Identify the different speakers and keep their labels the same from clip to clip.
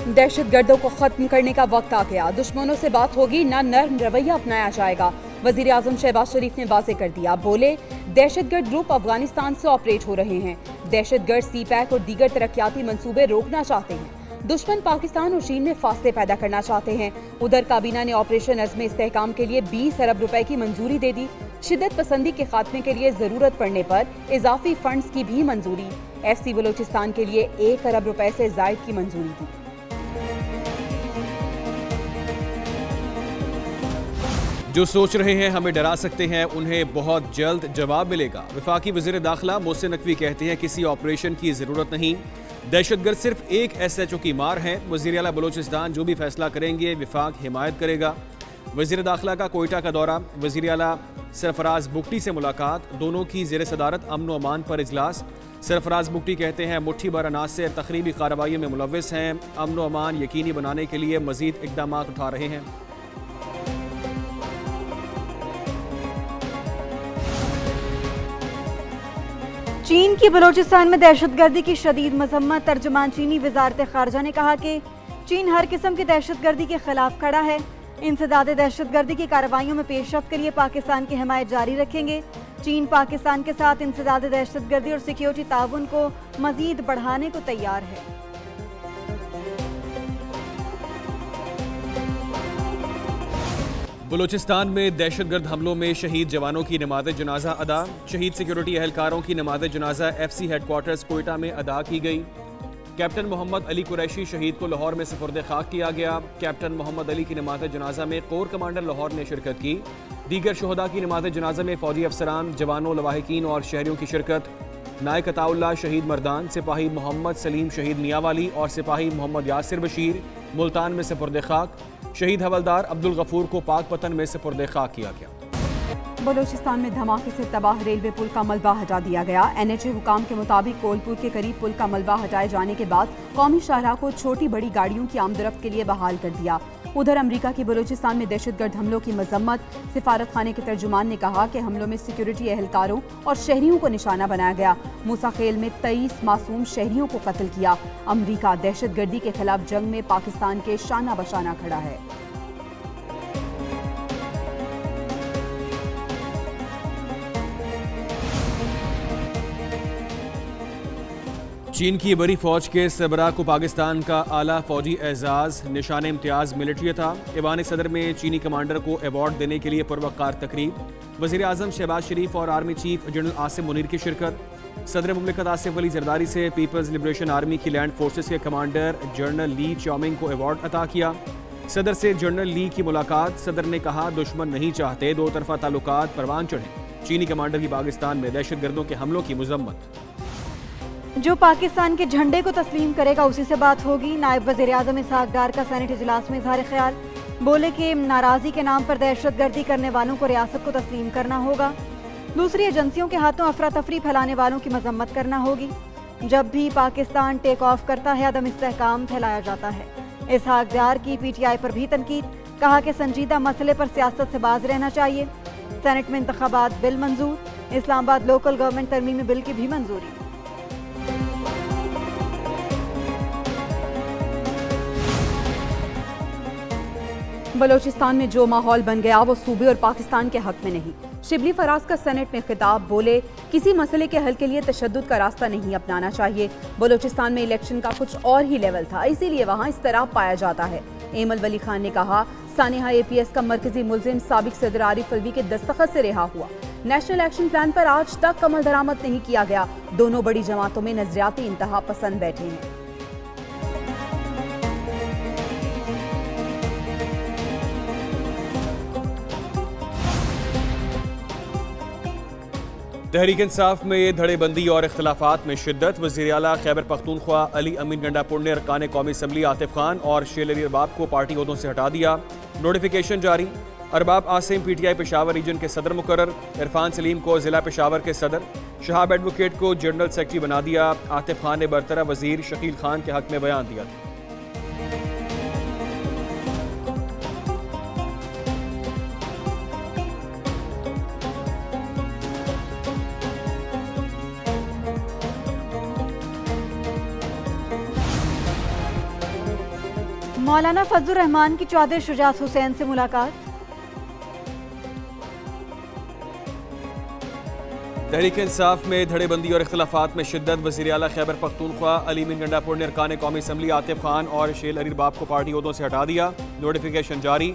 Speaker 1: दहशतगर्दों को खत्म करने का वक्त आ गया। दुश्मनों से बात होगी, ना नर्म रवैया अपनाया जाएगा। वजीर आजम शहबाज शरीफ ने वाजे कर दिया। बोले, दहशतगर्द ग्रुप अफगानिस्तान से ऑपरेट हो रहे हैं। दहशतगर्द CPAC और दीगर तरक्याती मंसूबे रोकना चाहते हैं। दुश्मन पाकिस्तान और चीन में फासले पैदा करना चाहते हैं। उधर काबीना ने ऑपरेशन अज़्म इस्तेहकाम के लिए 20 अरब रुपए की मंजूरी दे दी। शिद्दत पसंदी के खात्मे के लिए जरूरत पड़ने पर इजाफी फंड्स की भी मंजूरी। FC बलोचिस्तान के लिए 1 अरब रुपए से जायद की मंजूरी दी।
Speaker 2: जो सोच रहे हैं हमें डरा सकते हैं, उन्हें बहुत जल्द जवाब मिलेगा। वफाकी वज़ीर दाखिला मोहसिन नकवी कहते हैं किसी ऑपरेशन की जरूरत नहीं, दहशतगर्द सिर्फ एक SHO की मार है। वज़ीर आला बलोचिस्तान जो भी फैसला करेंगे विफाक हिमायत करेगा। वज़ीर दाखिला का कोयटा का दौरा, वज़ीर आला सरफराज बुगटी से मुलाकात, दोनों की ज़ेर सदारत अमन व अमान पर इजलास। सरफराज बुगटी कहते हैं मुट्ठी भर अनासर तखरीबी कार्रवाइयों में मुलव्विस हैं, अमन व अमान यकीनी बनाने के लिए मजीद इकदाम उठा रहे हैं।
Speaker 3: चीन की बलोचिस्तान में दहशतगर्दी की शदीद मजम्मत। तर्जुमान चीनी वजारत खारजा ने कहा कि चीन हर किस्म की दहशतगर्दी के खिलाफ खड़ा है। इंसदाद दहशतगर्दी की कार्रवाइयों में पेशरफ्त के लिए पाकिस्तान की हिमायत जारी रखेंगे। चीन पाकिस्तान के साथ इंसदाद दहशतगर्दी और सिक्योरिटी ताउन को मजीद बढ़ाने को तैयार है।
Speaker 2: बलूचिस्तान में दहशतगर्द हमलों में शहीद जवानों की नमाज जनाजा अदा। शहीद सिक्योरिटी एहलकारों की नमाज जनाजा FC हेडक्वार्टर्स कोयटा में अदा की गई। कैप्टन मोहम्मद अली कुरैशी शहीद को लाहौर में सुपुर्द खाक किया गया। कैप्टन मोहम्मद अली की नमाज जनाजा में कोर कमांडर लाहौर ने शिरकत की। दीगर शहदा की नमाज जनाजा में फौजी अफसरान, जवानों, लवाहिकीन और शहरियों की शिरकत। नायक अताउल्लाह शहीद मर्दान, सिपाही मोहम्मद सलीम शहीद मियाँवाली और सिपाही मोहम्मद यासिर बशीर मुल्तान में सुपुर्द खाक। शहीद हवलदार अब्दुल गफूर को पाकपतन में सुपुर्द खाक किया गया।
Speaker 1: बलोचिस्तान में धमाके से तबाह रेलवे पुल का मलबा हटा दिया गया। NHA हुकाम के मुताबिक कोलपुर के करीब पुल का मलबा हटाए जाने के बाद कौमी शाहराह को छोटी बड़ी गाड़ियों की आमदरफ्त के लिए बहाल कर दिया। उधर अमरीका की बलोचिस्तान में दहशतगर्द हमलों की मजम्मत। सिफारत खाने के तर्जुमान ने कहा कि हमलों में सिक्योरिटी एहलकारों और शहरियों को निशाना बनाया गया। मूसा खेल में 23 मासूम शहरियों को कत्ल किया। अमरीका दहशतगर्दी के खिलाफ जंग में पाकिस्तान के शाना बशाना खड़ा है।
Speaker 2: चीन की बड़ी फौज के सरबराह को पाकिस्तान का आला फौजी एजाज निशान इम्तियाज मिलिट्री था। ईवान सदर में चीनी कमांडर को अवार्ड देने के लिए पुरवकार तकरीब। वज़ीर आज़म शहबाज शरीफ और army chief general Asim Munir की शिरकत। सदर मुमलिकत आसिफ अली जरदारी से पीपल्स लिबरेशन आर्मी की लैंड फोर्सेस के कमांडर जनरल ली चाओमिंग को अवार्ड अता किया। सदर से जनरल ली की मुलाकात। सदर ने कहा दुश्मन नहीं चाहते दो तरफा ताल्लुकात परवान चढ़े। चीनी कमांडर की पाकिस्तान में दहशतगर्दों के हमलों की मजम्मत।
Speaker 3: जो पाकिस्तान के झंडे को तस्लीम करेगा उसी से बात होगी। नायब वज़ीर आज़म इसहाक डार का सेनेट इजलास में इजहार ख्याल। बोले कि नाराजगी के नाम पर दहशतगर्दी करने वालों को रियासत को तस्लीम करना होगा। दूसरी एजेंसियों के हाथों अफरा तफरी फैलाने वालों की मजम्मत करना होगी। जब भी पाकिस्तान टेक ऑफ करता है अदम इस्तेहकाम फैलाया जाता है। इसहाक डार की PTI पर भी तनकीद। कहा कि संजीदा मसले पर सियासत से बाज रहना चाहिए। सेनेट में इंतखाबात बिल मंजूर। इस्लामाबाद लोकल गवर्नमेंट तरमीमी बिल की भी मंजूरी।
Speaker 1: बलोचिस्तान में जो माहौल बन गया वो सूबे और पाकिस्तान के हक में नहीं। शिबली फराज का सेनेट में खिताब। बोले किसी मसले के हल के लिए तशद्दुद का रास्ता नहीं अपनाना चाहिए। बलोचिस्तान में इलेक्शन का कुछ और ही लेवल था, इसीलिए वहाँ इस्तिराब पाया जाता है। एमल वली खान ने कहा सानिहा APS का मरकजी मुलजिम साबिक सदर आरिफ अलवी के दस्तखत से रिहा हुआ। नेशनल एक्शन प्लान पर आज तक अमल दरामद नहीं किया गया। दोनों बड़ी जमातों में नजरियाती इंतहा पसंद बैठे हैं।
Speaker 2: तहरीक इंसाफ में धड़ेबंदी और इख्तलाफात में शिद्दत। वज़ीर आला खैबर पख्तूनख्वा अली अमीन गंडापुर ने अरकान कौमी असम्बली आतिफ खान और शेर अली अरबाब को पार्टी ओहदों से हटा दिया। नोटिफिकेशन जारी। अरबाब आसिम PTI पेशावर रीजन के सदर मुकर्रर। इरफान सलीम को जिला पेशावर के सदर। शहाब एडवोकेट को जनरल सेक्रेटरी बना दिया। आतिफ खान ने बरतरफ वजीर शकील खान के हक में बयान दिया था।
Speaker 3: मौलाना फजलुर रहमान की चौधरी शुजात हुसैन से मुलाकात।
Speaker 2: तहरीक इंसाफ में धड़ेबंदी और इख्तलाफात में शिद्दत। वज़ीर आला खैबर पख्तूनख्वा अली मीन गंडापुर ने अरकान कौमी असम्बली आतिफ खान और शेल अली बाब को पार्टी ओहदों से हटा दिया। नोटिफिकेशन जारी।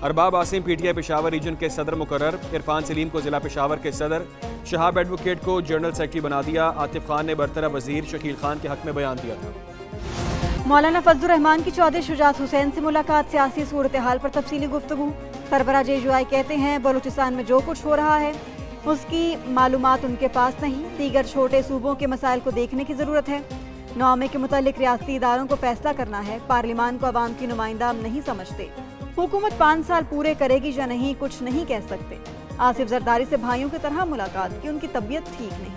Speaker 2: अरबाब आसिम PTI पेशावर रीजन के सदर मुकर्रर। इरफान सलीम को जिला पेशावर के सदर। शहाब एडवोकेट को जनरल सेक्रेटरी बना दिया। आतिफ खान ने बरतरफ वजीर शकील खान के हक में बयान दिया था।
Speaker 3: मौलाना फजलुर रहमान की चौधरी शुजात हुसैन से मुलाकात। सियासी सूरत हाल पर तफसीली गुफ्तगू। सरबराह JUI कहते हैं बलूचिस्तान में जो कुछ हो रहा है उसकी मालूमात उनके पास नहीं, दीगर छोटे सूबों के मसाइल को देखने की ज़रूरत है। नौमे के मुतालिक रियासती इदारों को फैसला करना है, पार्लिमान को अवाम की नुमाइंदा हम नहीं समझते। हुकूमत 5 साल पूरे करेगी या नहीं कुछ नहीं कह सकते। आसिफ जरदारी से भाइयों की तरह मुलाकात की, उनकी तबीयत ठीक नहीं।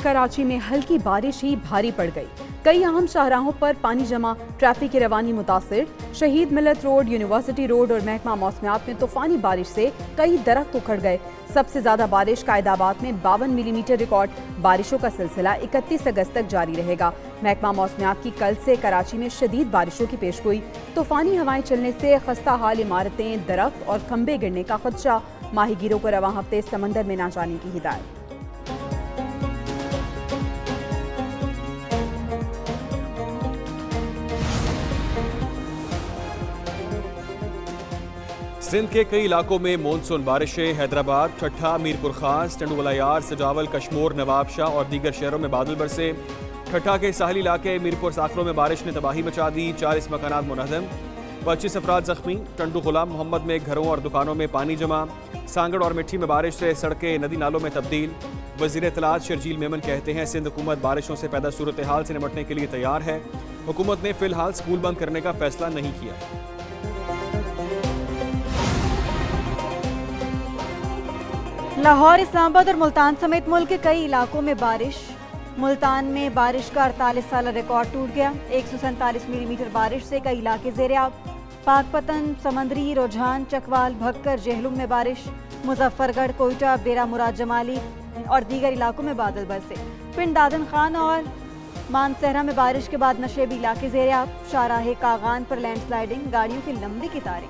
Speaker 1: कराची में हल्की बारिश ही भारी पड़ गई। कई अहम शाहराहों पर पानी जमा, ट्रैफिक की रवानी मुतासिर। शहीद मिलत रोड, यूनिवर्सिटी रोड और महकमा मौसमियात में तूफानी बारिश से कई दरख्त उखड़ गए। सबसे ज्यादा बारिश कायदाबाद में 52 मिलीमीटर रिकॉर्ड। बारिशों का सिलसिला 31 अगस्त तक जारी रहेगा। महकमा मौसमियात की कल से कराची में शदीद बारिशों की पेशगोई। तूफानी हवाएं चलने से खस्ता हाल इमारतें, दरख्त और खंबे गिरने का खदशा। माहीगीरों को रवां हफ्ते समंदर में न जाने की हिदायत।
Speaker 2: सिंध के कई इलाकों में मानसून बारिशें। हैदराबाद, ठट्ठा, मीरपुर खास, टंडुवलायार, सजावल, कश्मोर, नवाबशाह और दीगर शहरों में बादल बरसे। ठट्ठा के साहली इलाके मीरपुर साखरों में बारिश ने तबाही मचा दी। 40 मकानात मुनहदम, 25 अफराद जख्मी। टंडू गुलाम मोहम्मद में घरों और दुकानों में पानी जमा। सांगड़ और मिट्टी में बारिश से सड़कें नदी नालों में तब्दील। वज़ीर इत्तलात शर्जील मेमन कहते हैं सिंध हुकूमत बारिशों से पैदा सूरत हाल से निपटने के लिए तैयार है। हुकूमत ने फिलहाल स्कूल बंद करने का फैसला नहीं किया।
Speaker 3: लाहौर, इस्लामाबाद और मुल्तान समेत मुल्क के कई इलाकों में बारिश। मुल्तान में बारिश का 48 साल रिकॉर्ड टूट गया। 147 मिलीमीटर बारिश से कई इलाके ज़ेर-ए-आब। पाकपतन, समंदरी, रुझान, चकवाल, भक्कर, जेहलुम में बारिश। मुजफ्फरगढ़, कोयटा, बेरा मुराद जमाली और दीगर इलाकों में बादल बरसे। पिंड दादन खान और मानसहरा में बारिश के बाद नशेबी इलाके ज़ेर-ए-आब। शाहराहे कागान पर लैंडस्लाइडिंग, गाड़ियों की लंबी कितारें।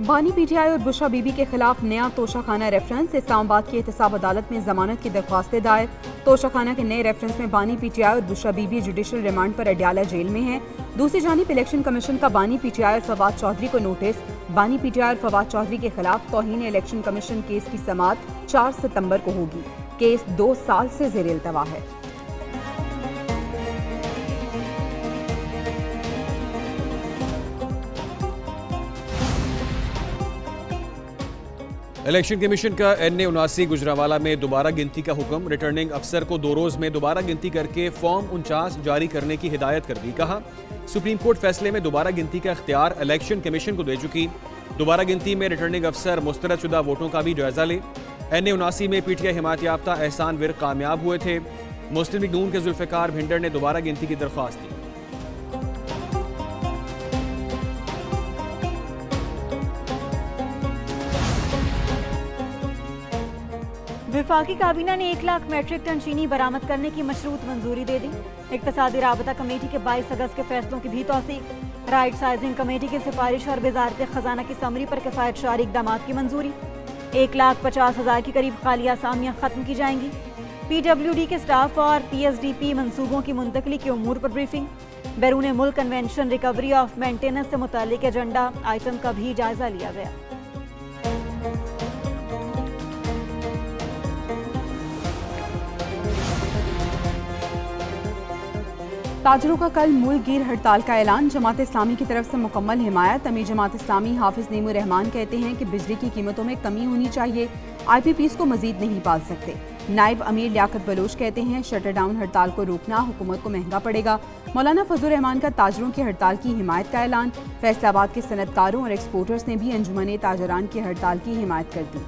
Speaker 1: बानी PTI और बुशरा बीबी के खिलाफ नया तोशाखाना रेफरेंस। इस्लामाबाद की एहतसाब अदालत में जमानत की दरख्वास्तें दायर। तोशाखाना के नए रेफरेंस में बानी PTI और बुशरा बीबी जुडिशल रिमांड पर अडयाला जेल में हैं। दूसरी जानिब इलेक्शन कमीशन का बानी PTI और फवाद चौधरी को नोटिस। बानी PTI और फवाद चौधरी के खिलाफ तौहीन इलेक्शन कमीशन केस की समाअत 4 सितंबर को होगी। केस 2 साल से ज़ेर इल्तवा है।
Speaker 2: इलेक्शन कमीशन का NA-79 गुजरावाला में दोबारा गिनती का हुक्म। रिटर्निंग अफसर को 2 रोज में दोबारा गिनती करके फॉर्म 49 जारी करने की हिदायत कर दी। कहा सुप्रीम कोर्ट फैसले में दोबारा गिनती का इख्तियार इलेक्शन कमीशन को दे चुकी। दोबारा गिनती में रिटर्निंग अफसर मुस्तरदशुदा वोटों का भी जायजा ले। NA-79 में PTI हिमायत याफ्ता एहसान विर्क कामयाब हुए थे। मुस्लिम लीग नून के जुल्फिकार भिंडर ने दोबारा गिनती की दरख्वास्त दी।
Speaker 3: विफाकी काबीना ने 1 लाख मेट्रिक टन चीनी बरामद करने की मशरूत मंजूरी दे दी। इक्तसादी राबता कमेटी के 22 अगस्त के फैसलों की भी तौसीक। राइट साइजिंग कमेटी की सिफारिश और वजारत खजाना की समरी पर किफायतशारी इकदाम की मंजूरी। 1,50,000 की करीब खाली आसामियाँ खत्म की जाएंगी। PWD के स्टाफ और PSDP मंसूबों की मुंतकली के उमूर पर ब्रीफिंग। बैरून मुल्क कन्वेंशन रिकवरी ऑफ मेंटेनेंस से मुतालिक एजेंडा आइटम का भी जायजा लिया गया।
Speaker 1: ताजरों का कल मुल्क गिर हड़ताल का ऐलान। जमात इस्लामी की तरफ से मुकम्मल हिमायत। अमीर जमात इस्लामी हाफिज नेमू रहमान कहते हैं कि बिजली की कीमतों में कमी होनी चाहिए। IPPs को मजीद नहीं पाल सकते। नायब अमीर लियाकत बलोच कहते हैं शटर डाउन हड़ताल को रोकना हुकूमत को महंगा पड़ेगा। मौलाना फजलुर रहमान का ताजरों की हड़ताल की हिमायत का ऐलान। फैसलाबाद के सनतकारों और एक्सपोर्टर्स ने भी अंजुमन ताजरान की हड़ताल की हिमायत कर दी।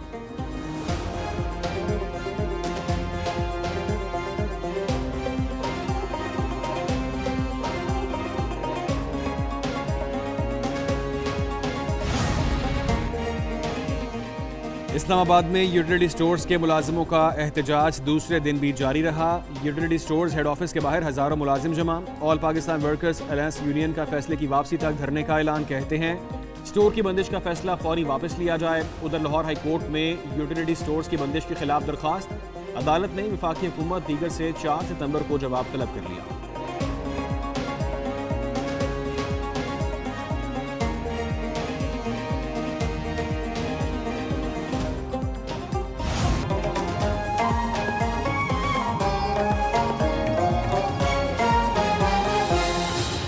Speaker 2: इस्लामाबाद में यूटिलिटी स्टोर्स के मुलाजिमों का एहतजाज दूसरे दिन भी जारी रहा। यूटिलिटी स्टोर्स हेड ऑफिस के बाहर हजारों मुलाजिम जमा। All Pakistan workers alliance union का फैसले की वापसी तक धरने का ऐलान। कहते हैं स्टोर की बंदिश का फैसला फौरी वापस लिया जाए। उधर लाहौर हाई कोर्ट में यूटिलिटी स्टोर्स की बंदिश के खिलाफ दरख्वास्त। अदालत ने वफाकी हुकूमत दीगर से 4 सितंबर को जवाब तलब कर लिया।